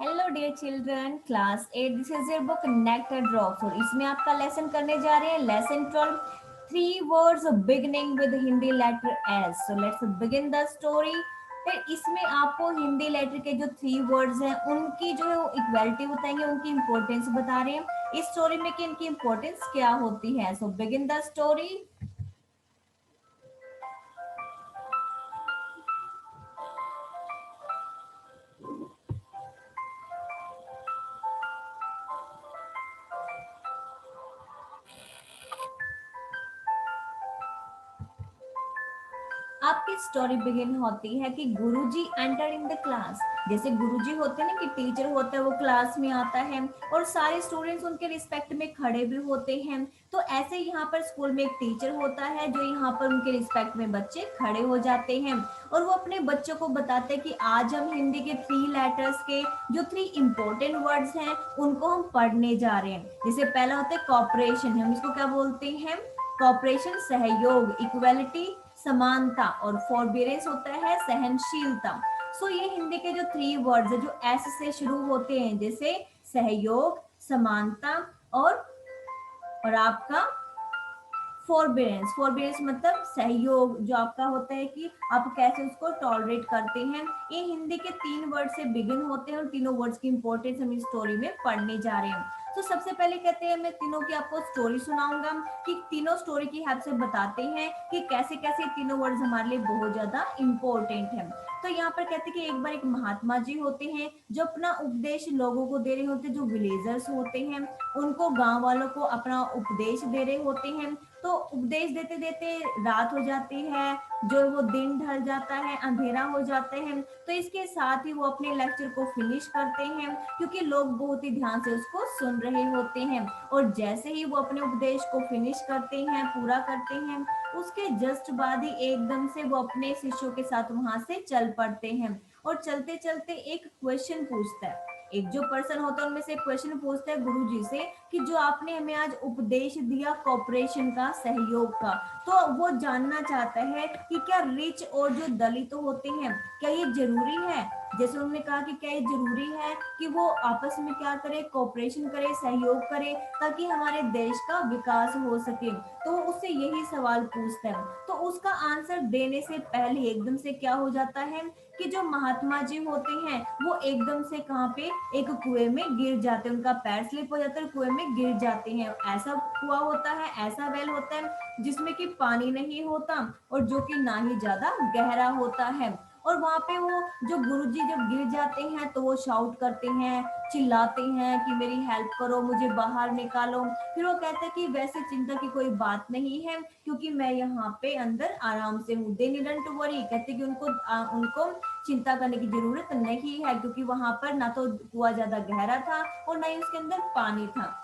Hello dear children, class 8, this is your book nectar drops और इसमें आपका lesson करने जा रहे हैं lesson 12, three words beginning with Hindi letter S. So let's begin the story. फिर इसमें आपको हिंदी लेटर के जो थ्री वर्ड्स हैं उनकी जो है वो इक्वालिटी बताएंगे, उनकी इंपॉर्टेंस बता रहे हैं इस स्टोरी में कि इनकी इंपॉर्टेंस क्या होती है। सो बिगिन द स्टोरी। आपकी स्टोरी बिगिन होती है कि गुरुजी एंटर इन द क्लास। जैसे गुरुजी होते हैं ना कि टीचर होता है, वो क्लास में आता है और सारे स्टूडेंट्स उनके रिस्पेक्ट में खड़े भी होते हैं। तो ऐसे यहाँ पर स्कूल में एक टीचर होता है जो यहाँ पर उनके रिस्पेक्ट में बच्चे खड़े हो जाते हैं और वो अपने बच्चों को बताते हैं कि आज हम हिंदी के थ्री लेटर्स के जो थ्री इंपॉर्टेंट वर्ड्स हैं उनको हम पढ़ने जा रहे हैं। जैसे पहला होता है कॉपरेशन, हम इसको क्या बोलते हैं? कॉपरेशन सहयोग, इक्वलिटी समानता, और फॉरबियरेंस होता है सहनशीलता। सो ये हिंदी के जो थ्री वर्ड्स है जो एस से शुरू होते हैं, जैसे सहयोग, समानता और आपका फॉरबियरेंस। फॉरबियरेंस मतलब सहयोग, जो आपका होता है कि आप कैसे उसको टॉलरेट करते हैं। ये हिंदी के तीन वर्ड से बिगिन होते हैं और तीनों वर्ड्स की इंपॉर्टेंस हम इस स्टोरी में पढ़ने जा रहे हैं। तो सबसे पहले कहते हैं मैं तीनों की आपको स्टोरी सुनाऊंगा कि तीनों स्टोरी की हेल्प से बताते हैं कि कैसे कैसे तीनों वर्ड्स हमारे लिए बहुत ज्यादा इंपॉर्टेंट है। तो यहाँ पर कहते हैं कि एक बार एक महात्मा जी होते हैं जो अपना उपदेश लोगों को दे रहे होते हैं, जो विलेजर्स होते हैं उनको, गांव वालों को अपना उपदेश दे रहे होते हैं। तो उपदेश देते देते रात हो जाती है, जो वो दिन ढल जाता है, अंधेरा हो जाता है। तो इसके साथ ही वो अपने लेक्चर को फिनिश करते हैं क्योंकि लोग बहुत ही ध्यान से उसको सुन रहे होते हैं। और जैसे ही वो अपने उपदेश को फिनिश करते हैं, पूरा करते हैं, उसके जस्ट बाद ही एकदम से वो अपने शिष्यों के साथ वहां से चल पड़ते हैं और चलते चलते एक क्वेश्चन पूछता है। एक जो पर्सन होता है उनमें से क्वेश्चन पूछता है गुरु जी से कि जो आपने हमें आज उपदेश दिया कॉपरेशन का, सहयोग का, तो वो जानना चाहता है कि क्या रिच और जो दलित होते हैं क्या ये जरूरी है? जैसे उन्होंने कहा कि क्या ये जरूरी है कि वो आपस में क्या करे, कॉपरेशन करे, सहयोग करे, ताकि हमारे देश का विकास हो सके। तो उससे यही सवाल पूछता है। तो उसका आंसर देने से पहले एकदम से क्या हो जाता है कि जो महात्मा जी होते हैं वो एकदम से कहाँ पे, एक कुएं में गिर जाते हैं, उनका पैर स्लिप हो जाता है, कुएं में गिर जाते हैं। ऐसा कुआ होता है, ऐसा वेल होता है जिसमें कि पानी नहीं होता और जो कि ना ही ज्यादा गहरा होता है। और वहां पे वो जो गुरुजी जब गिर जाते हैं तो वो शाउट करते हैं, चिल्लाते हैं कि मेरी हेल्प करो, मुझे बाहर निकालो। फिर वो कहते हैं कि वैसे चिंता की कोई बात नहीं है क्योंकि मैं यहाँ पे अंदर आराम से हूँ। दे नीडंट वरी, कहते कि उनको चिंता करने की जरूरत नहीं है क्योंकि वहां पर ना तो कुआ ज्यादा गहरा था और ना ही उसके अंदर पानी था।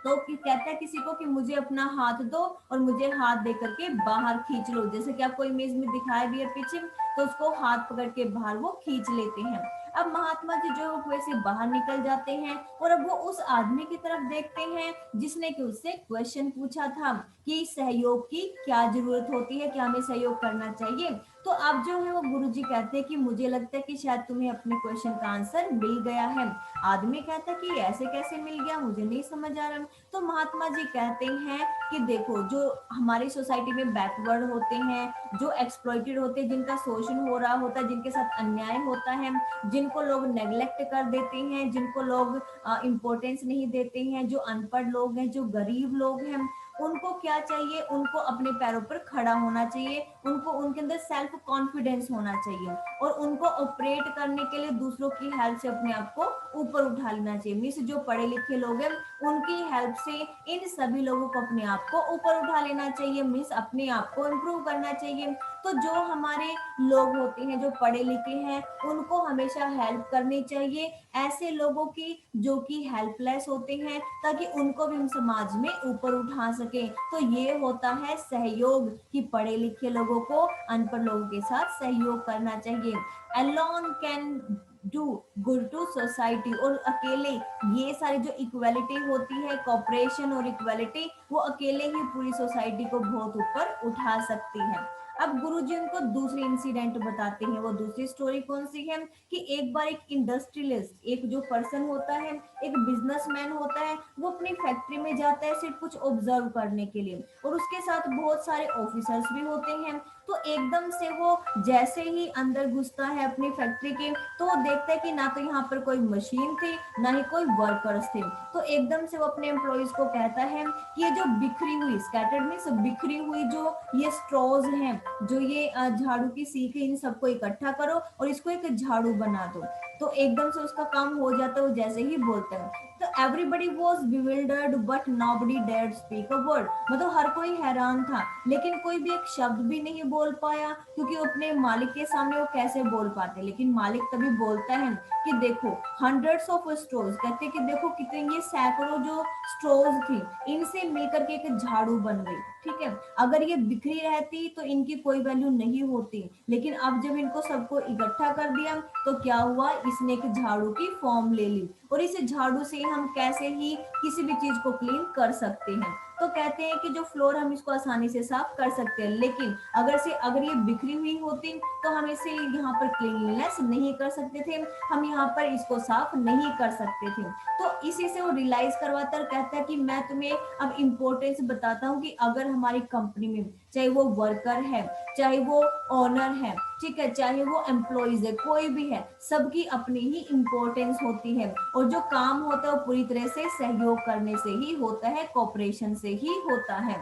तो कहता है किसी को कि मुझे अपना हाथ दो और मुझे हाथ दे करके बाहर खींच लो। जैसे कि आपको इमेज में दिखाया भी है पीछे, तो उसको हाथ पकड़ के बाहर वो खींच लेते हैं। अब महात्मा जी जो है कुएं से बाहर निकल जाते हैं और अब वो उस आदमी की तरफ देखते हैं जिसने कि उससे क्वेश्चन पूछा था कि सहयोग की क्या जरूरत होती है, क्या हमें सहयोग करना चाहिए। तो अब जो है वो गुरुजी कहते हैं कि मुझे लगता है कि शायद तुम्हें अपने क्वेश्चन का आंसर मिल गया है। आदमी कहता है कि ऐसे कैसे मिल गया, मुझे नहीं समझ आ रहा। तो महात्मा जी कहते हैं कि देखो, जो हमारी सोसाइटी में बैकवर्ड होते हैं, जो एक्सप्लॉइटेड होते हैं, जिनका शोषण हो रहा होता है, जिनके साथ अन्याय होता है, जिनको लोग नेग्लेक्ट कर देते हैं, जिनको लोग इम्पोर्टेंस नहीं देते हैं, जो अनपढ़ लोग हैं, जो गरीब लोग हैं, उनको क्या चाहिए? उनको अपने पैरों पर खड़ा होना चाहिए, उनको उनके अंदर सेल्फ कॉन्फिडेंस होना चाहिए और उनको ऑपरेट करने के लिए दूसरों की हेल्प से अपने आप को ऊपर उठा लेना चाहिए। मीन्स जो पढ़े लिखे लोग हैं उनकी हेल्प से इन सभी लोगों को अपने आप को ऊपर उठा लेना चाहिए, मीन्स अपने आप को इम्प्रूव करना चाहिए। तो जो हमारे लोग होते हैं जो पढ़े लिखे हैं उनको हमेशा हेल्प करनी चाहिए ऐसे लोगों की जो कि हेल्पलेस होते हैं, ताकि उनको भी हम समाज में ऊपर उठा सके। तो ये होता है सहयोग, कि पढ़े लिखे लोगों को अनपढ़ लोगों के साथ सहयोग करना चाहिए। Alone can do good to society, और अकेले ये सारी जो इक्वालिटी होती है, कॉपरेशन और इक्वालिटी, वो अकेले ही पूरी सोसाइटी को बहुत ऊपर उठा सकती है। अब गुरुजी उनको दूसरी इंसिडेंट बताते हैं। वो दूसरी स्टोरी कौन सी है कि एक बार एक इंडस्ट्रियलिस्ट, एक जो पर्सन होता है, एक बिजनेसमैन होता है, वो अपनी फैक्ट्री में जाता है सिर्फ कुछ ऑब्जर्व करने के लिए, और उसके साथ बहुत सारे ऑफिसर्स भी होते हैं। तो एकदम से वो जैसे ही अंदर घुसता है अपनी फैक्ट्री के, तो वो देखता है कि ना तो यहाँ पर कोई मशीन थी, ना ही कोई वर्कर्स थे। तो एकदम से वो अपने एम्प्लॉयज को कहता है कि ये जो बिखरी हुई, स्कैटर्ड मीन्स बिखरी हुई जो ये स्ट्रॉज हैं, जो ये झाड़ू की सीख है, इन सबको इकट्ठा करो और इसको एक झाड़ू बना दो। तो एकदम से उसका काम हो जाता है वो जैसे ही बोलता है। तो everybody was bewildered but nobody dared speak a word, मतलब हर कोई हैरान था, लेकिन कोई भी एक शब्द भी नहीं बोल पाया, क्योंकि अपने मालिक के सामने वो कैसे बोल पाते। लेकिन मालिक तभी बोलता है कि देखो हंड्रेड्स ऑफ स्ट्रोज, कहते कि देखो कितने, ये सैकड़ों जो स्ट्रोज थी, इनसे मिलकर के एक झाड़ू बन गई। ठीक है, अगर ये बिखरी रहती तो इनकी कोई वैल्यू नहीं होती, लेकिन अब जब इनको सबको इकट्ठा कर दिया तो क्या हुआ, इसने एक झाड़ू की फॉर्म ले ली, और इस झाड़ू से हम कैसे ही किसी भी चीज को क्लीन कर सकते हैं। तो कहते हैं कि जो फ्लोर हम इसको आसानी से साफ कर सकते हैं, लेकिन अगर ये बिखरी हुई होती तो हम इसे यहाँ पर क्लीनलीनेस नहीं कर सकते थे, हम यहाँ पर इसको साफ नहीं कर सकते थे। तो इसी से वो रियलाइज करवाता है, कहता है कि मैं तुम्हें अब इम्पोर्टेंस बताता हूँ कि अगर हमारी कंपनी में चाहे वो वर्कर है, चाहे वो ओनर है, ठीक है, चाहे वो एम्प्लॉइज है, कोई भी है, सबकी अपनी ही इम्पोर्टेंस होती है, और जो काम होता है वो पूरी तरह से सहयोग करने से ही होता है, कोऑपरेशन से ही होता है।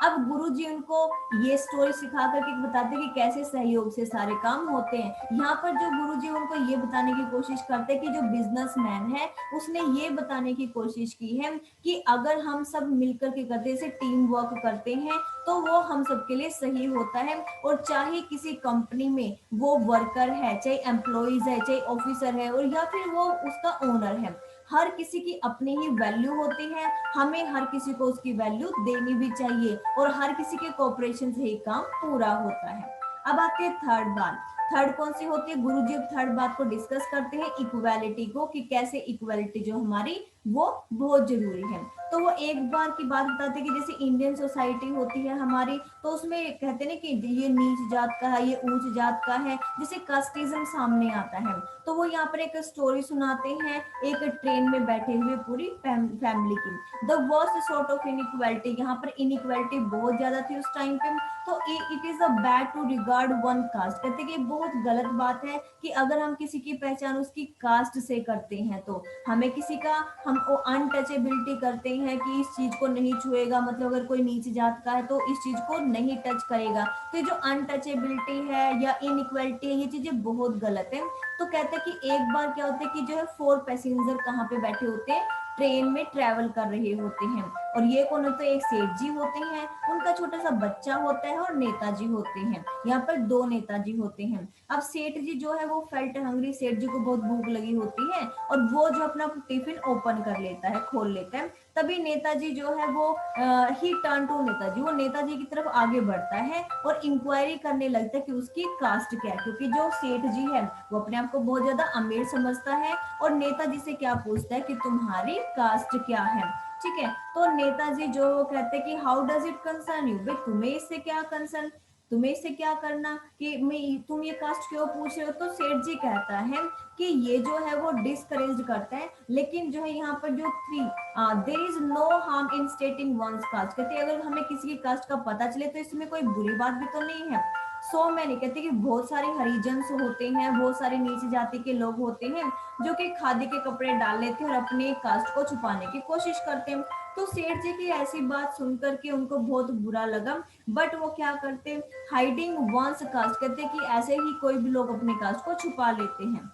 अब गुरुजी उनको ये स्टोरी सिखा करके बताते हैं कि कैसे सहयोग से सारे काम होते हैं। यहाँ पर जो गुरुजी उनको ये बताने की कोशिश करते हैं कि जो बिजनेसमैन है उसने ये बताने की कोशिश की है कि अगर हम सब मिलकर के करते हैं, जैसे टीम वर्क करते हैं, तो वो हम सबके लिए सही होता है। और चाहे किसी कंपनी में वो वर्कर है, चाहे एम्प्लॉइज है, चाहे ऑफिसर है, और या फिर वो उसका ओनर है, हर किसी की अपनी ही वैल्यू होती है, हमें हर किसी को उसकी वैल्यू देनी भी चाहिए, और हर किसी के कोऑपरेशन से ही काम पूरा होता है। अब आते हैं थर्ड बात। थर्ड कौन सी होती है, गुरुजी थर्ड बात को डिस्कस करते हैं, इक्वालिटी को, कि कैसे इक्वालिटी जो हमारी वो बहुत जरूरी है। तो वो एक बार की बात बताते हैं कि जैसे इंडियन सोसाइटी होती है हमारी, तो उसमें कहते हैं ना कि ये नीच जात का है, ये ऊंच जात का है, जैसे कास्टिज्म सामने आता है। तो वो यहाँ पर एक स्टोरी सुनाते हैं, एक ट्रेन में बैठे हुए पूरी फैमिली की, the worst sort of inequality, यहाँ पर इनइक्वालिटी बहुत ज्यादा थी उस टाइम पे। तो it is a bad to regard one caste, कहते कि बहुत गलत बात है कि अगर हम किसी की पहचान उसकी कास्ट से करते हैं, तो हमें किसी का, हम अनटचेबिलिटी करते हैं कि इस चीज को नहीं छुएगा, मतलब अगर कोई नीच जात का है तो इस चीज को नहीं टच करेगा। तो ये जो अनटचेबिलिटी है या इनइक्वालिटी है, ये चीजें बहुत गलत है। तो कहते हैं कि एक बार क्या होता है कि जो है 4 पैसेंजर कहाँ पे बैठे होते हैं, ट्रेन में ट्रेवल कर रहे होते हैं, और ये कौन होते हैं, एक सेठ जी होते हैं, उनका छोटा सा बच्चा होता है, और नेताजी होते हैं। यहाँ पर दो नेताजी होते हैं। अब सेठ जी जो है वो फेल्ट हंग्री, सेठ जी को बहुत भूख लगी होती है, और वो जो अपना टिफिन ओपन कर लेता है, खोल लेता है। तभी नेताजी जो है वो ही टर्न टू नेताजी, वो नेताजी की तरफ आगे बढ़ता है और इंक्वायरी करने लगता है कि उसकी कास्ट क्या है, क्योंकि जो सेठ जी है वो अपने आप को बहुत ज्यादा अमीर समझता है, और नेताजी से क्या पूछता है कि तुम्हारी कास्ट क्या है। ठीक है, तो नेताजी जो कहते हैं कि how does it concern you, भाई तुम्हें इससे क्या कंसर्न, तुम्हें इससे क्या करना कि मैं, तुम ये कास्ट क्यों पूछ रहे हो। तो सेठ जी कहता है कि ये जो है वो डिस्करेज करता है, लेकिन जो है यहाँ पर जो three, there is no harm in stating one's caste, कहते अगर हमें किसी की कास्ट का पता चले तो इसमें कोई बुरी बात भी तो नहीं है। सो मैंने कहते कि बहुत सारे हरिजन्स होते हैं, बहुत सारे नीची जाति के लोग होते हैं जो कि खादी के कपड़े डाल लेते हैं और अपने कास्ट को छुपाने की कोशिश करते हैं। तो सेठ जी की ऐसी बात सुनकर के उनको बहुत बुरा लगा, बट वो क्या करते, हाइडिंग वंस कास्ट, कहते कि ऐसे ही कोई भी लोग अपने कास्ट को छुपा लेते हैं।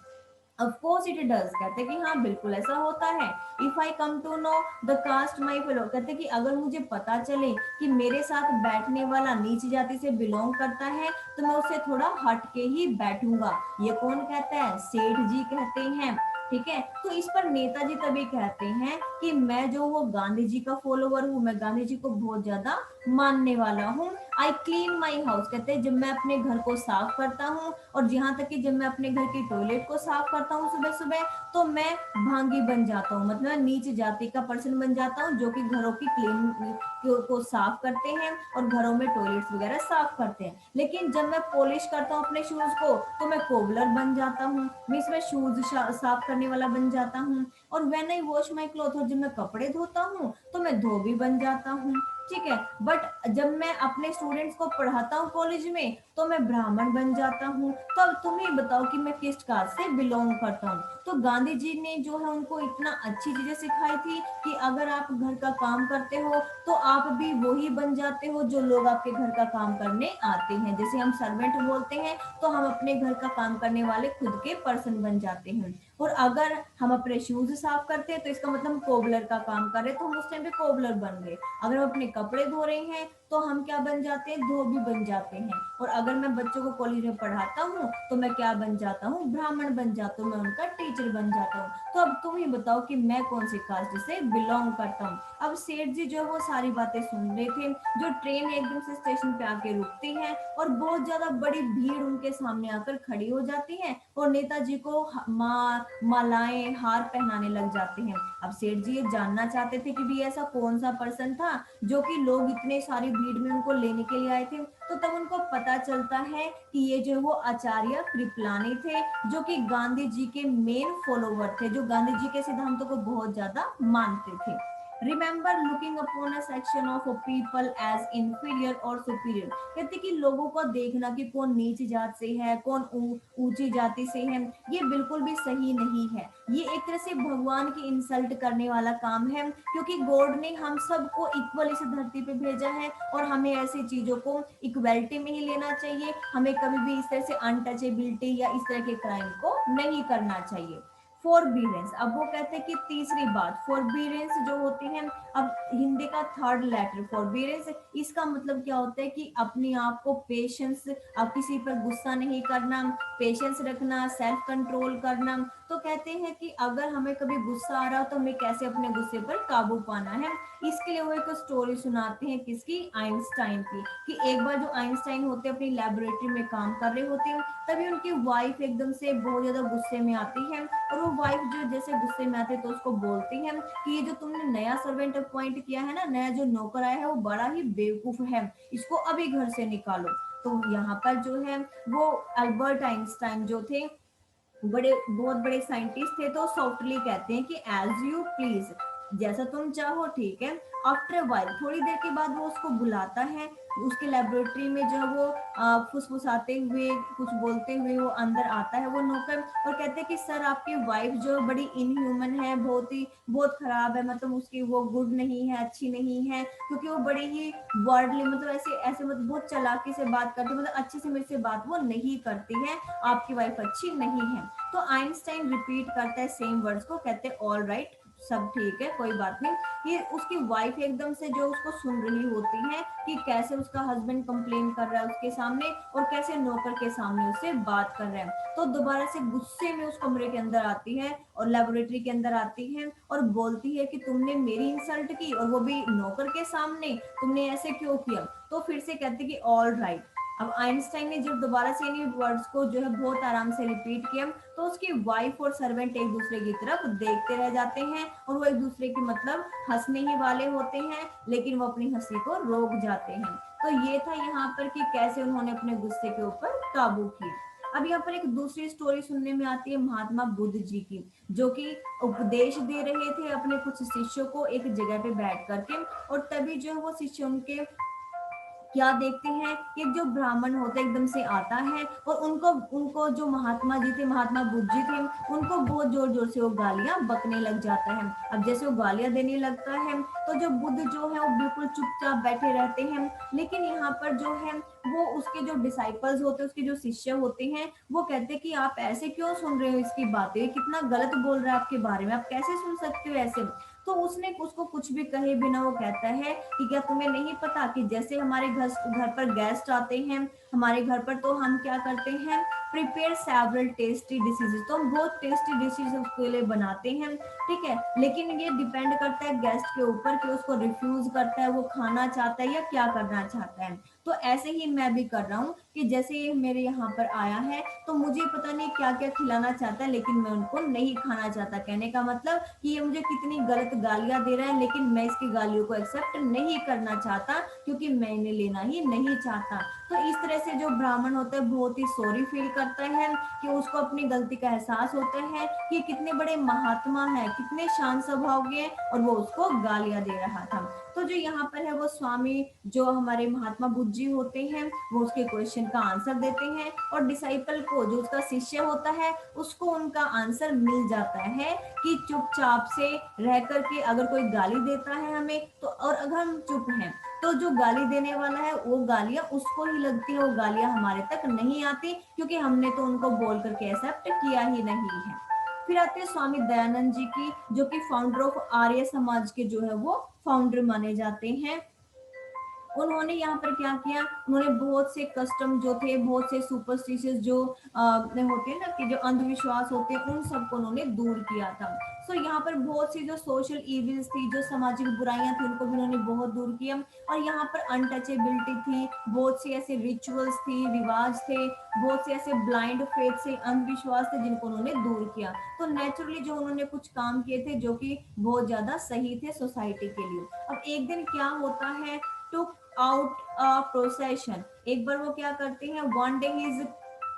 ऑफ कोर्स इट डज, कहते कि हाँ बिल्कुल ऐसा होता है। If I come to know the caste my fellow, कहते कि अगर मुझे पता चले कि मेरे साथ बैठने वाला नीच जाति से बिलोंग करता है, तो मैं उससे थोड़ा हट के ही बैठूंगा। ये कौन कहता है, सेठ जी कहते हैं। ठीक है, तो इस पर नेताजी तभी कहते हैं कि मैं जो वो गांधी जी का फॉलोवर हूँ, मैं गांधी जी को बहुत ज्यादा मानने वाला हूँ। आई क्लीन माई हाउस, कहते हैं जब मैं अपने घर को साफ करता हूँ, और यहाँ तक कि जब मैं अपने घर की टॉयलेट को साफ करता हूँ सुबह सुबह, तो मैं भांगी बन जाता हूँ, मतलब नीच जाति का पर्सन बन जाता हूँ जो कि घरों की क्लीन को साफ करते हैं और घरों में टॉयलेट्स वगैरह साफ करते हैं। लेकिन जब मैं पॉलिश करता हूँ अपने शूज को, तो मैं कोबलर बन जाता हूँ, मीन्स मैं शूज साफ करने वाला बन जाता हूँ। और when I wash my cloth, और जब मैं कपड़े धोता हूँ तो मैं धोबी बन जाता हूँ। ठीक है, बट जब मैं अपने स्टूडेंट्स को पढ़ाता हूँ कॉलेज में, तो मैं ब्राह्मण बन जाता हूँ। तो अब तुम ही बताओ कि मैं किस कास्ट से बिलोंग करता हूँ। तो गांधी जी ने जो है उनको इतना अच्छी चीजें सिखाई थी कि अगर आप घर का काम करते हो तो आप भी वही बन जाते हो जो लोग आपके घर का काम करने आते हैं। जैसे हम सर्वेंट बोलते हैं, तो हम अपने घर का काम करने वाले खुद के पर्सन बन जाते हैं। और अगर हम अपने शूज साफ करते हैं तो इसका मतलब हम कोबलर का काम कर रहे हैं, तो हम उस टाइम पे कोबलर बन गए। अगर हम अपने कपड़े धो रहे हैं तो हम क्या बन जाते हैं, धोबी बन जाते हैं। और अगर मैं बच्चों को कॉलेज में पढ़ाता हूँ तो मैं क्या बन जाता हूँ, ब्राह्मण बन जाता हूँ, मैं उनका टीचर बन जाता हूँ। तो अब तुम ही बताओ कि मैं कौन सी कास्ट से बिलोंग करता हूँ। अब सेठ जी जो है वो सारी बातें सुन रहे थे। जो ट्रेन एकदम से स्टेशन पे आके रुकती है और बहुत ज्यादा बड़ी भीड़ उनके सामने आकर खड़ी हो जाती है और नेताजी को मालाएं हार पहनाने लग जाते हैं। अब सेठ जी ये जानना चाहते थे कि भी ऐसा कौन सा पर्सन था जो कि लोग इतने सारी भीड़ में उनको लेने के लिए आए थे। तो तब उनको पता चलता है कि ये जो वो आचार्य कृपलानी थे, जो कि गांधी जी के मेन फॉलोवर थे, जो गांधी जी के सिद्धांतों को बहुत ज्यादा मानते थे। Remember looking upon a section of people as inferior और सुपीरियर, कहते कि लोगों को देखना कि कौन नीच जात से है, कौन ऊंची जाति से है, ये बिल्कुल भी सही नहीं है। ये एक तरह से भगवान की इंसल्ट करने वाला काम है, क्योंकि गॉड ने हम सबको इक्वल इस धरती पे भेजा है और हमें ऐसी चीजों को इक्वलिटी में ही लेना चाहिए। हमें कभी भी इस तरह से अनटचेबिलिटी या इस तरह के क्राइम को नहीं करना चाहिए। फॉरबीरेंस, अब वो कहते हैं कि तीसरी बात फॉरबीरेंस जो होती है, अब हिंदी का थर्ड लेटर फॉरबीरेंस, इसका मतलब क्या होता है कि अपने आप को पेशेंस, अब किसी पर गुस्सा नहीं करना, पेशेंस रखना, सेल्फ कंट्रोल करना। तो कहते हैं कि अगर हमें कभी गुस्सा आ रहा हो तो हमें कैसे अपने गुस्से पर काबू पाना है। इसके लिए वो एक स्टोरी सुनाते हैं, किसकी, आइंस्टाइन की, कि एक बार जो आइंस्टाइन होते अपनी लेबोरेटरी में काम कर रहे होते हैं, तभी उनकी वाइफ एकदम से बहुत ज्यादा गुस्से में आती है। और वो वाइफ जो जैसे गुस्से में आती है तो उसको बोलती है कि ये जो तुमने नया सर्वेंट अपॉइंट किया है ना, नया जो नौकर आया है वो बड़ा ही बेवकूफ है, इसको अभी घर से निकालो। तो यहाँ पर जो है वो अल्बर्ट आइंस्टाइन जो थे, बड़े बहुत बड़े साइंटिस्ट थे, तो सॉफ्टली कहते हैं कि एज यू प्लीज, जैसा तुम चाहो, ठीक है। आफ्टर वाइल, थोड़ी देर के बाद वो उसको बुलाता है उसके लेबोरेटरी में, जो वो फुसफुसाते हुए कुछ बोलते हुए वो अंदर आता है वो नौकर, और कहते हैं कि सर आपकी वाइफ जो बड़ी इनह्यूमन है, बहुत खराब है, मतलब उसकी वो गुड नहीं है, अच्छी नहीं है, क्योंकि वो बड़ी ही वर्डली, मतलब ऐसे ऐसे मतलब बहुत चालाकी से बात करती है, मतलब अच्छे से मेरे से बात वो नहीं करती है, आपकी वाइफ अच्छी नहीं है। तो आइंस्टाइन रिपीट करता है सेम वर्ड्स को, कहते हैं ऑल राइट, सब ठीक है, कोई बात नहीं। ये उसकी वाइफ एकदम से जो उसको सुन रही होती है कि कैसे उसका हस्बैंड कंप्लेन कर रहा है उसके सामने और कैसे नौकर के सामने उससे बात कर रहे हैं, तो दोबारा से गुस्से में उस कमरे के अंदर आती है और लेबोरेटरी के अंदर आती है और बोलती है कि तुमने मेरी इंसल्ट की और वो भी नौकर के सामने, तुमने ऐसे क्यों किया। तो फिर से कहते कि ऑल राइट। अब आइंस्टाइन ने जब दोबारा से इन वर्ड्स को जो है बहुत आराम से रिपीट किया, तो उसकी वाइफ और सर्वेंट एक दूसरे की तरफ देखते रह जाते हैं और वो एक दूसरे की मतलब हंसने ही वाले होते हैं, लेकिन वो अपनी हंसी को रोक जाते हैं। तो ये था यहाँ पर कि कैसे उन्होंने अपने गुस्से के ऊपर काबू किया। अब यहाँ पर एक दूसरी स्टोरी सुनने में आती है महात्मा बुद्ध जी की, जो कि उपदेश दे रहे थे अपने कुछ शिष्यों को एक जगह पे बैठ करके, और तभी जो है वो शिष्य उनके क्या देखते हैं, एक जो ब्राह्मण होता है एकदम से आता है और उनको उनको जो महात्मा जी थे, महात्मा बुद्ध जी थे, उनको बहुत जोर जोर से वो गालियां बकने लग जाता है। अब जैसे वो गालियां देने लगता है तो जो बुद्ध जो है वो बिल्कुल चुपचाप बैठे रहते हैं, लेकिन यहाँ पर जो है वो उसके जो डिसाइपल्स होते हैं, उसके जो शिष्य होते हैं, वो कहते हैं कि आप ऐसे क्यों सुन रहे हो इसकी बातें, कितना गलत बोल रहा है आपके बारे में, आप कैसे सुन सकते हो ऐसे। तो उसने उसको कुछ भी कहे बिना वो कहता है कि क्या तुम्हें नहीं पता कि जैसे हमारे घर घर पर गेस्ट आते हैं हमारे घर पर तो हम क्या करते हैं, प्रिपेयर सेवरल टेस्टी डिशेज, तो हम बहुत टेस्टी डिशेज उसके लिए बनाते हैं, ठीक है। लेकिन ये डिपेंड करता है गेस्ट के ऊपर कि उसको रिफ्यूज करता है, वो खाना चाहता है या क्या करना चाहता है। तो ऐसे ही मैं भी कर रहा हूँ कि जैसे ये मेरे यहाँ पर आया है तो मुझे पता नहीं क्या क्या खिलाना चाहता है, लेकिन मैं उनको नहीं खाना चाहता। कहने का मतलब कि ये मुझे कितनी गलत गालियां दे रहा है, लेकिन मैं इसकी गालियों को एक्सेप्ट नहीं करना चाहता, क्योंकि मैं इन्हें लेना ही नहीं चाहता। तो इस तरह से जो ब्राह्मण होता है बहुत ही सॉरी फील करता है, कि उसको अपनी गलती का एहसास होता है कि कितने बड़े महात्मा है, कितने शांत स्वभाव के, और वो उसको गालियां दे रहा था। तो जो यहाँ पर है वो स्वामी जो हमारे महात्मा बुद्ध जी होते हैं, वो उसके क्वेश्चन का आंसर देते हैं, और डिसाइपल को, जो उसका शिष्य होता है, उसको उनका आंसर मिल जाता है कि चुपचाप से रह करके अगर कोई गाली देता है हमें तो, और अगर हम चुप हैं तो जो गाली देने वाला है वो गालियां उसको ही लगती है, वो गालियां हमारे तक नहीं आती, क्योंकि हमने तो उनको बोल करके एक्सेप्ट किया ही नहीं है। फिर आते हैं स्वामी दयानंद जी की, जो कि फाउंडर ऑफ आर्य समाज के जो है वो फाउंडर माने जाते हैं। उन्होंने यहाँ पर क्या किया, उन्होंने बहुत से कस्टम जो थे, बहुत से सुपरस्टिशियस जो होते हैं ना, कि जो अंधविश्वास होते हैं, उन सबको उन्होंने दूर किया था। सो यहाँ पर बहुत सी जो सोशल इविल्स थी, जो सामाजिक बुराइयां थी, उनको भी उन्होंने बहुत दूर किया। और यहाँ पर अनटचेबिलिटी थी, बहुत सी ऐसे रिचुअल्स थी, रिवाज थे, बहुत से ऐसे ब्लाइंड फेथ से अंधविश्वास थे, जिनको उन्होंने दूर किया। तो नेचुरली जो उन्होंने कुछ काम किए थे जो कि बहुत ज्यादा सही थे सोसाइटी के लिए। अब एक दिन क्या होता है, टू आउट अ प्रोसेशन, एक बार वो क्या करते हैं, one day his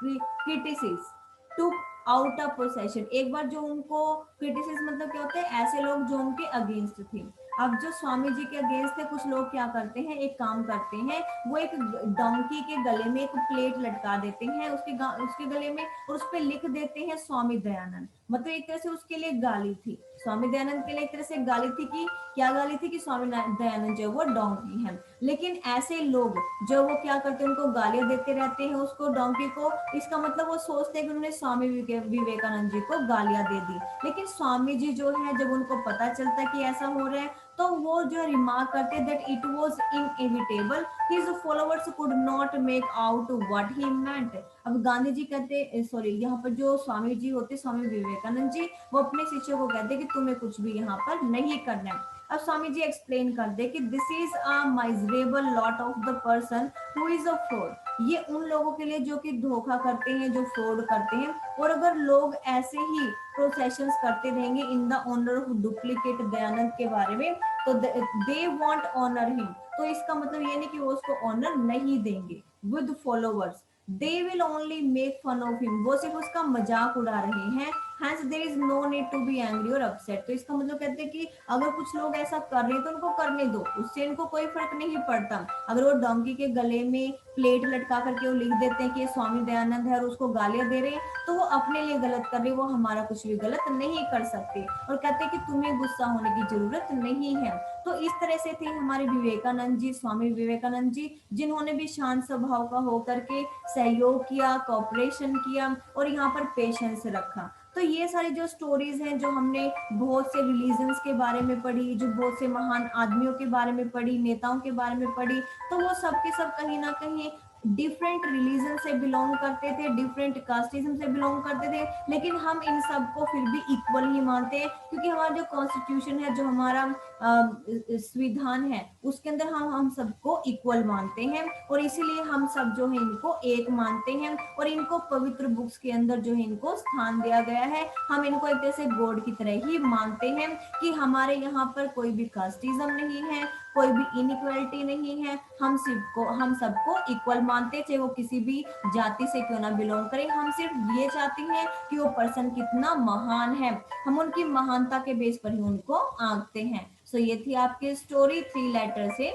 critics to out a procession, एक बार जो उनको क्रिटिसिस मतलब क्या होता है, ऐसे लोग जो उनके अगेंस्ट थे। अब जो स्वामी जी के अगेंस्ट थे, कुछ लोग क्या करते हैं, एक काम करते हैं, वो एक डोंकी के गले में एक प्लेट लटका देते हैं, उसके गले में, और उस पर लिख देते हैं स्वामी दयानंद। मतलब एक तरह से उसके लिए गाली थी, स्वामी दयानंद के लिए एक तरह से गाली थी। कि क्या गाली थी, कि स्वामी दयानंद जो वो डोंकी है। लेकिन ऐसे लोग जो वो क्या करते हैं, उनको गालियां देते रहते हैं, उसको डोंकी को, इसका मतलब वो सोचते हैं कि उन्होंने स्वामी विवेकानंद जी को गालियां दे दी। लेकिन स्वामी जी जो है, जब उनको पता चलता है कि ऐसा हो रहा है, तो वो जो रिमार्क करते हैं that it was inevitable, his followers could not make out what he meant. अब गांधी जी कहते, सॉरी, यहाँ पर जो स्वामी जी होते, स्वामी विवेकानंद जी, वो अपने शिष्यों को कहते कि तुम्हें कुछ भी यहाँ पर नहीं करना है। अब स्वामी जी एक्सप्लेन कर दे कि this is a miserable lot of the person who is a fraud, ये उन लोगों के लिए जो कि धोखा करते हैं, जो फ्रॉड करते हैं। और अगर लोग ऐसे ही प्रोसेशंस करते रहेंगे in the honour of duplicate Dayanand के बारे में, तो दे वांट ऑनर हिम, तो इसका मतलब ये नहीं कि वो उसको ऑनर नहीं देंगे with followers, they will only make fun of him, वो सिर्फ उसका मजाक उड़ा रहे हैं। Hence there is no need to be angry और अपसेट, तो इसका मतलब कहते हैं कि अगर कुछ लोग ऐसा कर रहे हैं तो उनको करने दो, उससे इनको कोई फर्क नहीं पड़ता। अगर वो डोंकी के गले में प्लेट लटका करके वो लिख देते हैं कि ये स्वामी दयानंद है और उसको गालियां दे रहे हैं, तो वो अपने लिए गलत कर रहे हैं, वो हमारा कुछ भी गलत नहीं कर सकते। और कहते हैं कि तुम्हें गुस्सा होने की जरूरत नहीं है। तो इस तरह से थे हमारे विवेकानंद जी, स्वामी विवेकानंद जी, जिन्होंने भी शांत स्वभाव का होकर के सहयोग किया, कॉपरेशन किया, और यहाँ पर पेशेंस रखा। तो ये सारी जो स्टोरीज हैं, जो हमने बहुत से रिलीजन्स के बारे में पढ़ी, जो बहुत से महान आदमियों के बारे में पढ़ी, नेताओं के बारे में पढ़ी, तो वो सब के सब कहीं ना कहीं डिफरेंट रिलीजन से बिलोंग करते थे, डिफरेंट कास्टिज्म से बिलोंग करते थे, लेकिन हम इन सबको फिर भी इक्वल ही मानते हैं, क्योंकि हमारा जो कॉन्स्टिट्यूशन है, जो हमारा संविधान है, उसके अंदर हम सबको इक्वल मानते हैं, और इसीलिए हम सब जो है इनको एक मानते हैं, और इनको पवित्र बुक्स के अंदर जो है इनको स्थान दिया गया है। हम इनको एक तरह से गॉड की तरह ही मानते हैं, कि हमारे यहाँ पर कोई भी कास्टिज्म नहीं है, कोई भी इनइक्वालिटी नहीं है, हम सबको इक्वल मानते, चाहे वो किसी भी जाति से क्यों ना बिलोंग करे। हम सिर्फ ये चाहते हैं कि वो पर्सन कितना महान है, हम उनकी महानता के बेस पर ही उनको आंकते हैं। सो ये थी आपकी स्टोरी 3 लेटर से।